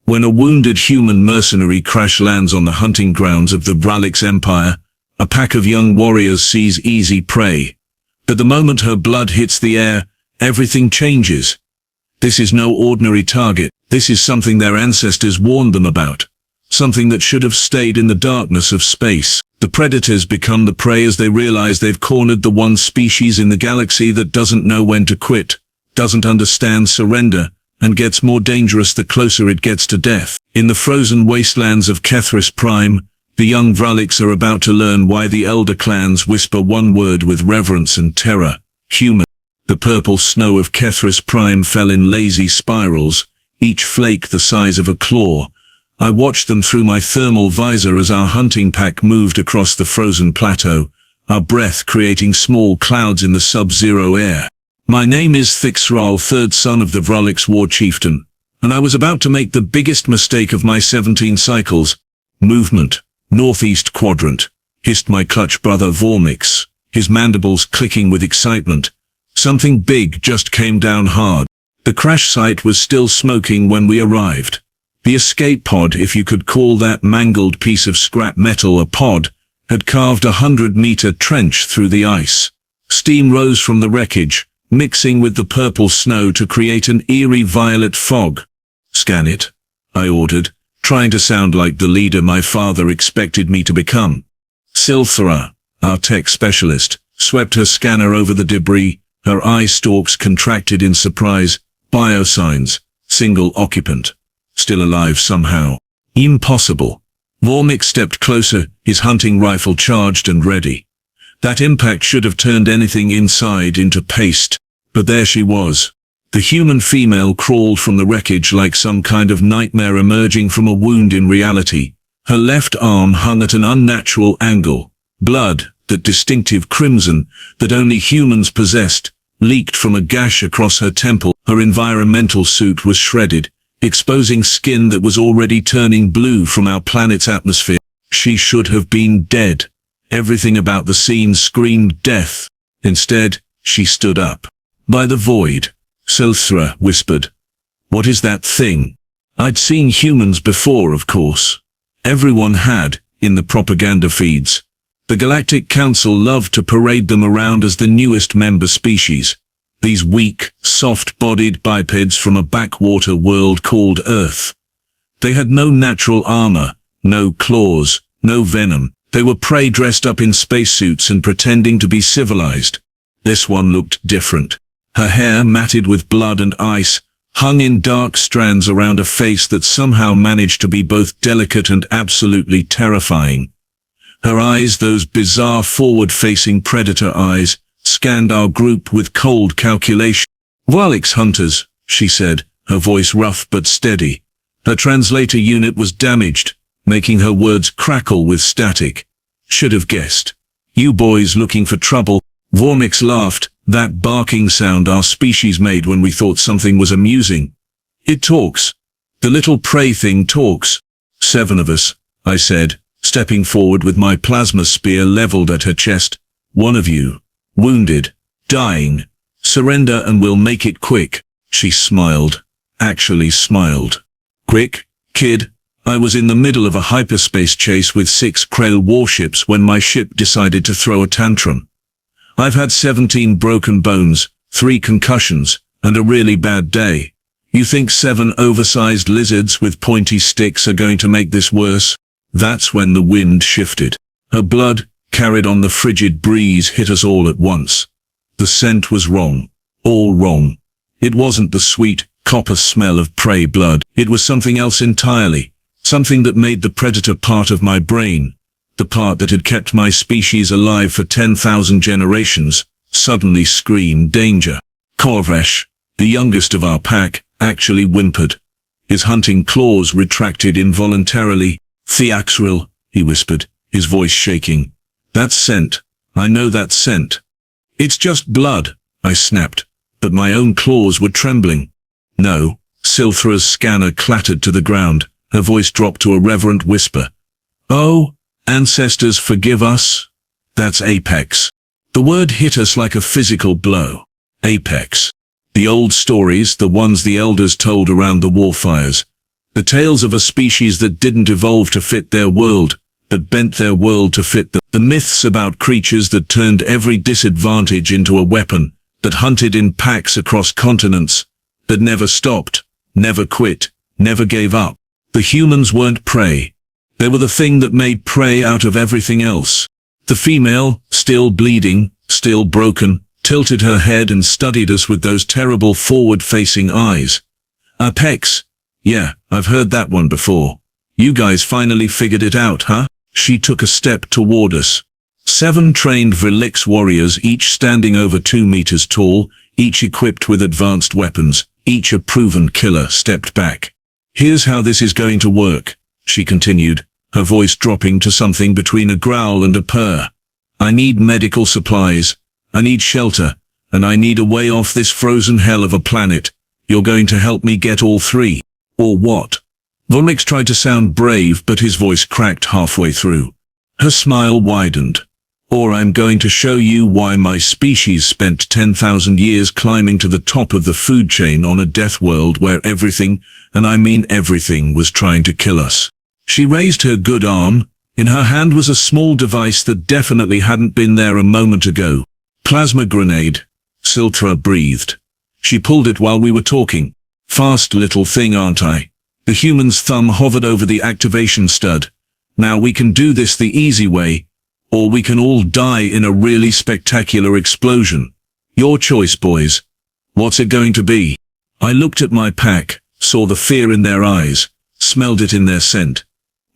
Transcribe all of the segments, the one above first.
When a wounded human mercenary crash lands on the hunting grounds of the Vrallix Empire, a pack of young warriors seize easy prey. But the moment her blood hits the air, everything changes. This is no ordinary target. This is something their ancestors warned them about. Something that should have stayed in the darkness of space. The predators become the prey as they realize they've cornered the one species in the galaxy that doesn't know when to quit, doesn't understand surrender, and gets more dangerous the closer it gets to death. In the frozen wastelands of Kethris Prime, the young Vrallix are about to learn why the elder clans whisper one word with reverence and terror: human. The purple snow of Kethris Prime fell in lazy spirals, each flake the size of a claw. I watched them through my thermal visor as our hunting pack moved across the frozen plateau, our breath creating small clouds in the sub-zero air. My name is Krell, third son of the Vrallix war chieftain, and I was about to make the biggest mistake of my 17 cycles. Movement. Northeast quadrant, hissed my clutch brother Vrallix, his mandibles clicking with excitement. Something big just came down hard. The crash site was still smoking when we arrived. The escape pod, if you could call that mangled piece of scrap metal a pod, had carved a 100-meter trench through the ice. Steam rose from the wreckage, mixing with the purple snow to create an eerie violet fog. "Scan it," I ordered, trying to sound like the leader my father expected me to become. Silthra, our tech specialist, swept her scanner over the debris, her eye stalks contracted in surprise. "Biosigns, single occupant. Still alive somehow. Impossible." Vrallix stepped closer, his hunting rifle charged and ready. That impact should have turned anything inside into paste, but there she was. The human female crawled from the wreckage like some kind of nightmare emerging from a wound in reality. Her left arm hung at an unnatural angle. Blood, that distinctive crimson, that only humans possessed, leaked from a gash across her temple. Her environmental suit was shredded, exposing skin that was already turning blue from our planet's atmosphere. She should have been dead. Everything about the scene screamed death. Instead, she stood up. "By the void," Silthra whispered. "What is that thing?" I'd seen humans before, of course. Everyone had, in the propaganda feeds. The Galactic Council loved to parade them around as the newest member species. These weak, soft-bodied bipeds from a backwater world called Earth. They had no natural armor, no claws, no venom. They were prey dressed up in spacesuits and pretending to be civilized. This one looked different. Her hair, matted with blood and ice, hung in dark strands around a face that somehow managed to be both delicate and absolutely terrifying. Her eyes, those bizarre forward-facing predator eyes, scanned our group with cold calculation. "Vrallix hunters," she said, her voice rough but steady. Her translator unit was damaged, making her words crackle with static. "Should have guessed. You boys looking for trouble." Vrallix laughed, that barking sound our species made when we thought something was amusing. "It talks. The little prey thing talks." "7 of us," I said, stepping forward with my plasma spear leveled at her chest. "One of you. Wounded. Dying. Surrender and we'll make it quick." She smiled. Actually smiled. "Quick, kid." I was in the middle of a hyperspace chase with 6 Krell warships when my ship decided to throw a tantrum. I've had 17 broken bones, 3 concussions, and a really bad day. You think 7 oversized lizards with pointy sticks are going to make this worse? That's when the wind shifted. Her blood, carried on the frigid breeze, hit us all at once. The scent was wrong. All wrong. It wasn't the sweet, copper smell of prey blood. It was something else entirely. Something that made the predator part of my brain. The part that had kept my species alive for 10,000 generations, suddenly screamed danger. Korvesh, the youngest of our pack, actually whimpered. His hunting claws retracted involuntarily. "Theaxril," he whispered, his voice shaking. "That scent. I know that scent." "It's just blood," I snapped, but my own claws were trembling. "No." Silthra's scanner clattered to the ground, her voice dropped to a reverent whisper. "Oh, ancestors forgive us." That's Apex. The word hit us like a physical blow. Apex. The old stories, the ones the elders told around the warfires. The tales of a species that didn't evolve to fit their world, that bent their world to fit them. The myths about creatures that turned every disadvantage into a weapon, that hunted in packs across continents, that never stopped, never quit, never gave up. The humans weren't prey. They were the thing that made prey out of everything else. The female, still bleeding, still broken, tilted her head and studied us with those terrible forward-facing eyes. Apex? Yeah, I've heard that one before. You guys finally figured it out, huh? She took a step toward us. 7 trained Vrallix warriors, each standing over 2 meters tall, each equipped with advanced weapons, each a proven killer, stepped back. Here's how this is going to work, she continued, her voice dropping to something between a growl and a purr. I need medical supplies, I need shelter, and I need a way off this frozen hell of a planet. You're going to help me get all 3. Or what? Vrallix tried to sound brave, but his voice cracked halfway through. Her smile widened. Or I'm going to show you why my species spent 10,000 years climbing to the top of the food chain on a death world where everything, and I mean everything, was trying to kill us. She raised her good arm. In her hand was a small device that definitely hadn't been there a moment ago. Plasma grenade. Siltra breathed. She pulled it while we were talking. Fast little thing, aren't I? The human's thumb hovered over the activation stud. Now we can do this the easy way, or we can all die in a really spectacular explosion. Your choice, boys. What's it going to be? I looked at my pack, saw the fear in their eyes, smelled it in their scent.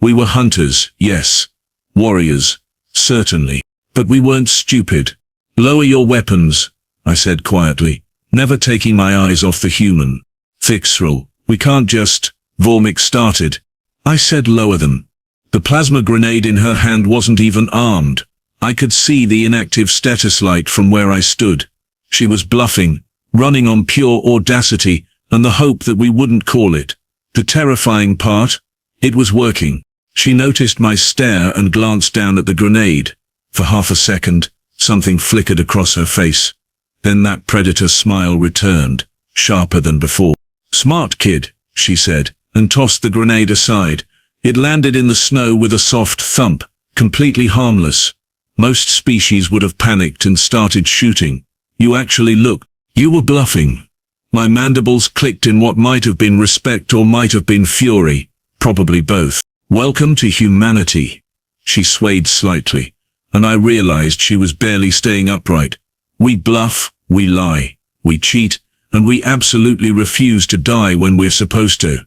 We were hunters, yes. Warriors, certainly. But we weren't stupid. Lower your weapons, I said quietly, never taking my eyes off the human. Fixrel, we can't just... Vrallix started. I said lower them. The plasma grenade in her hand wasn't even armed. I could see the inactive status light from where I stood. She was bluffing, running on pure audacity, and the hope that we wouldn't call it. The terrifying part? It was working. She noticed my stare and glanced down at the grenade. For half a second, something flickered across her face. Then that predator smile returned, sharper than before. Smart kid, she said, and tossed the grenade aside. It landed in the snow with a soft thump, completely harmless. Most species would have panicked and started shooting. You actually looked. You were bluffing. My mandibles clicked in what might have been respect or might have been fury, probably both. Welcome to humanity. She swayed slightly, and I realized she was barely staying upright. We bluff, we lie, we cheat, and we absolutely refuse to die when we're supposed to.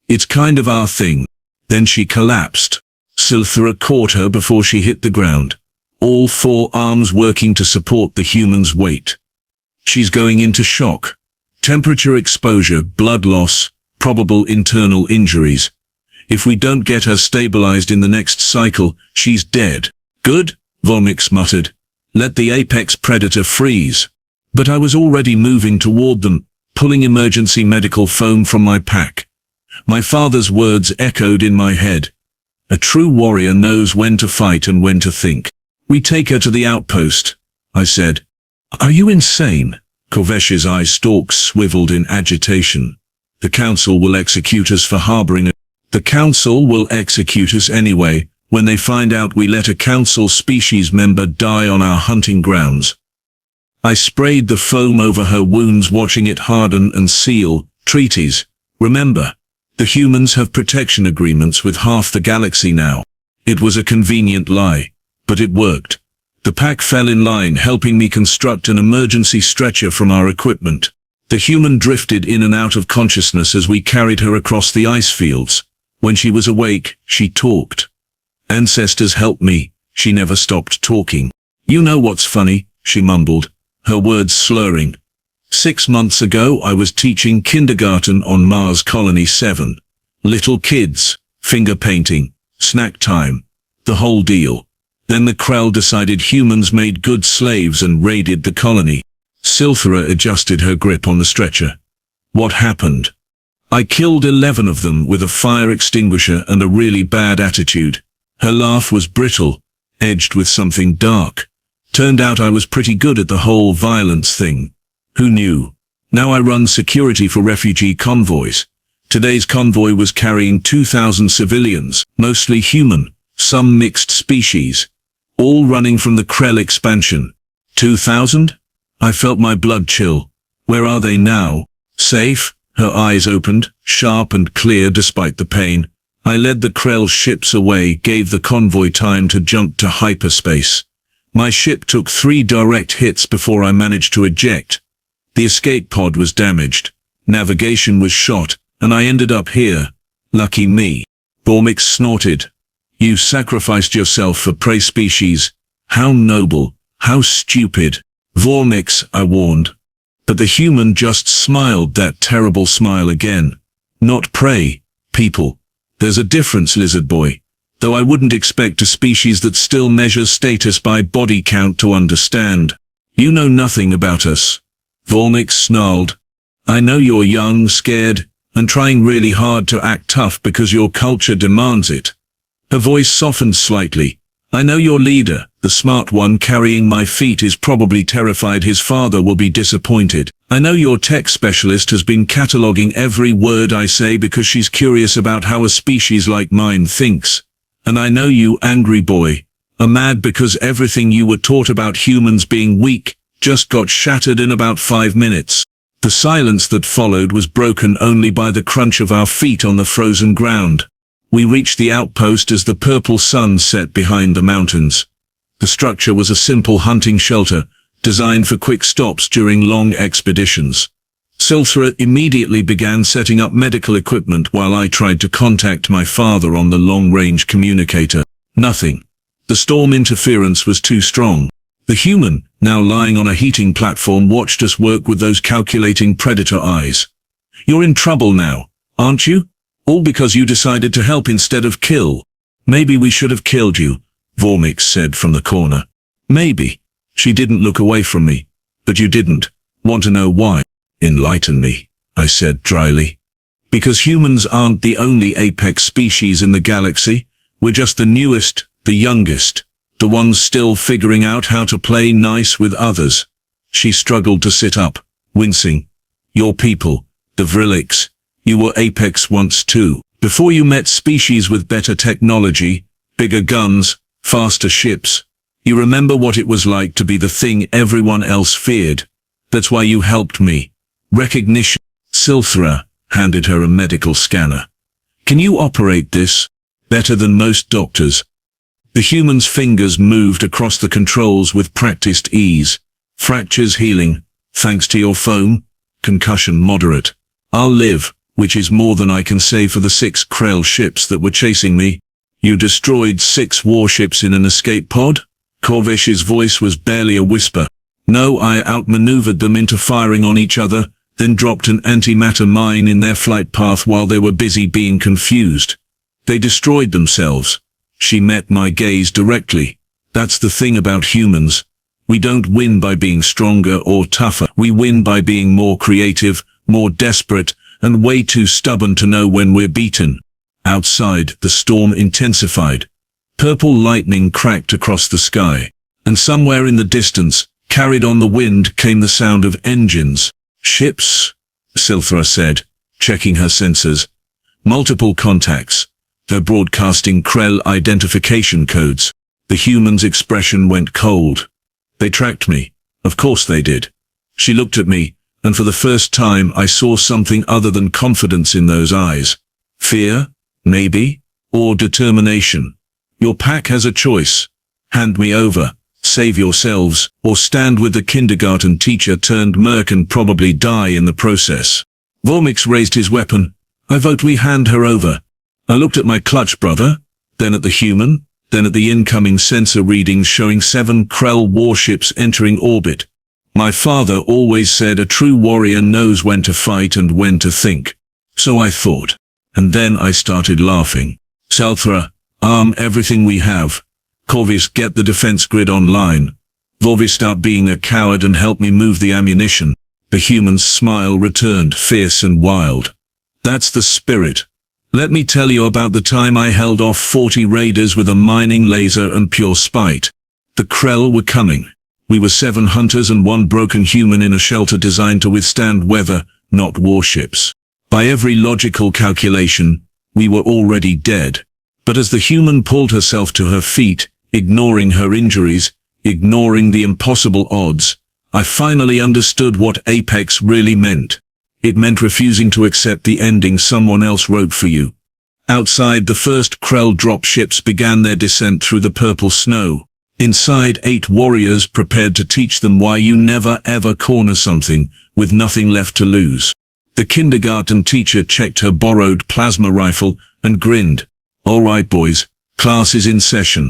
It's kind of our thing. Then she collapsed. Silthera caught her before she hit the ground, all 4 arms working to support the human's weight. She's going into shock. Temperature exposure, blood loss, probable internal injuries. If we don't get her stabilized in the next cycle, she's dead. Good, Vrallix muttered. Let the apex predator freeze. But I was already moving toward them, pulling emergency medical foam from my pack. My father's words echoed in my head. A true warrior knows when to fight and when to think. We take her to the outpost, I said. Are you insane? Korvesh's eye stalks swiveled in agitation. The council will execute us for harboring a... The council will execute us anyway, when they find out we let a council species member die on our hunting grounds. I sprayed the foam over her wounds, watching it harden and seal. Treaties. Remember, the humans have protection agreements with half the galaxy now. It was a convenient lie, but it worked. The pack fell in line, helping me construct an emergency stretcher from our equipment. The human drifted in and out of consciousness as we carried her across the ice fields. When she was awake, she talked. Ancestors help me. She never stopped talking. You know what's funny? She mumbled, her words slurring. 6 months ago I was teaching kindergarten on Mars Colony 7. Little kids, finger painting, snack time, the whole deal. Then the Krell decided humans made good slaves and raided the colony. Silthera adjusted her grip on the stretcher. What happened? I killed 11 of them with a fire extinguisher and a really bad attitude. Her laugh was brittle, edged with something dark. Turned out I was pretty good at the whole violence thing. Who knew? Now I run security for refugee convoys. Today's convoy was carrying 2,000 civilians, mostly human, some mixed species, all running from the Krell expansion. 2,000? I felt my blood chill. Where are they now? Safe? Her eyes opened, sharp and clear despite the pain. I led the Krell ships away, gave the convoy time to jump to hyperspace. My ship took 3 direct hits before I managed to eject. The escape pod was damaged. Navigation was shot, and I ended up here. Lucky me. Vrallix snorted. You sacrificed yourself for prey species. How noble. How stupid. Vrallix, I warned. But the human just smiled that terrible smile again. Not prey. People. There's a difference, lizard boy. Though I wouldn't expect a species that still measures status by body count to understand. You know nothing about us. Vrallix snarled. I know you're young, scared, and trying really hard to act tough because your culture demands it. Her voice softened slightly. I know your leader, the smart one carrying my feet, is probably terrified his father will be disappointed. I know your tech specialist has been cataloging every word I say because she's curious about how a species like mine thinks. And I know you, angry boy, are mad because everything you were taught about humans being weak just got shattered in about 5 minutes. The silence that followed was broken only by the crunch of our feet on the frozen ground. We reached the outpost as the purple sun set behind the mountains. The structure was a simple hunting shelter, designed for quick stops during long expeditions. Silthra immediately began setting up medical equipment while I tried to contact my father on the long-range communicator. Nothing. The storm interference was too strong. The human, now lying on a heating platform, watched us work with those calculating predator eyes. You're in trouble now, aren't you? All because you decided to help instead of kill. Maybe we should have killed you, Vrallix said from the corner. Maybe. She didn't look away from me. But you didn't. Want to know why? Enlighten me, I said dryly. Because humans aren't the only apex species in the galaxy. We're just the newest, the youngest, the ones still figuring out how to play nice with others. She struggled to sit up, wincing. Your people, the Vrallix. You were apex once too. Before you met species with better technology, bigger guns, faster ships. You remember what it was like to be the thing everyone else feared. That's why you helped me. Recognition. Silthra handed her a medical scanner. Can you operate this? Better than most doctors. The human's fingers moved across the controls with practiced ease. Fractures healing, thanks to your foam. Concussion moderate. I'll live, which is more than I can say for the 6 Krell ships that were chasing me. You destroyed 6 warships in an escape pod? Corvish's voice was barely a whisper. No, I outmaneuvered them into firing on each other, then dropped an antimatter mine in their flight path while they were busy being confused. They destroyed themselves. She met my gaze directly. That's the thing about humans. We don't win by being stronger or tougher. We win by being more creative, more desperate, and way too stubborn to know when we're beaten. Outside, the storm intensified. Purple lightning cracked across the sky, and somewhere in the distance, carried on the wind, came the sound of engines. Ships? Silthra said, checking her sensors. Multiple contacts. They're broadcasting Krell identification codes. The human's expression went cold. They tracked me. Of course they did. She looked at me, and for the first time I saw something other than confidence in those eyes. Fear, maybe, or determination. Your pack has a choice. Hand me over, save yourselves, or stand with the kindergarten teacher turned merc and probably die in the process. Vrallix raised his weapon. I vote we hand her over. I looked at my clutch brother, then at the human, then at the incoming sensor readings showing 7 Krell warships entering orbit. My father always said a true warrior knows when to fight and when to think. So I thought. And then I started laughing. Silthra, arm everything we have. Corvus, get the defense grid online. Vrallix, stop being a coward and help me move the ammunition. The human's smile returned, fierce and wild. That's the spirit. Let me tell you about the time I held off 40 raiders with a mining laser and pure spite. The Krell were coming. We were 7 hunters and 1 broken human in a shelter designed to withstand weather, not warships. By every logical calculation, we were already dead. But as the human pulled herself to her feet, ignoring her injuries, ignoring the impossible odds, I finally understood what Apex really meant. It meant refusing to accept the ending someone else wrote for you. Outside, the first Krell dropships began their descent through the purple snow. Inside, 8 warriors prepared to teach them why you never ever corner something with nothing left to lose. The kindergarten teacher checked her borrowed plasma rifle and grinned. "All right, boys, class is in session."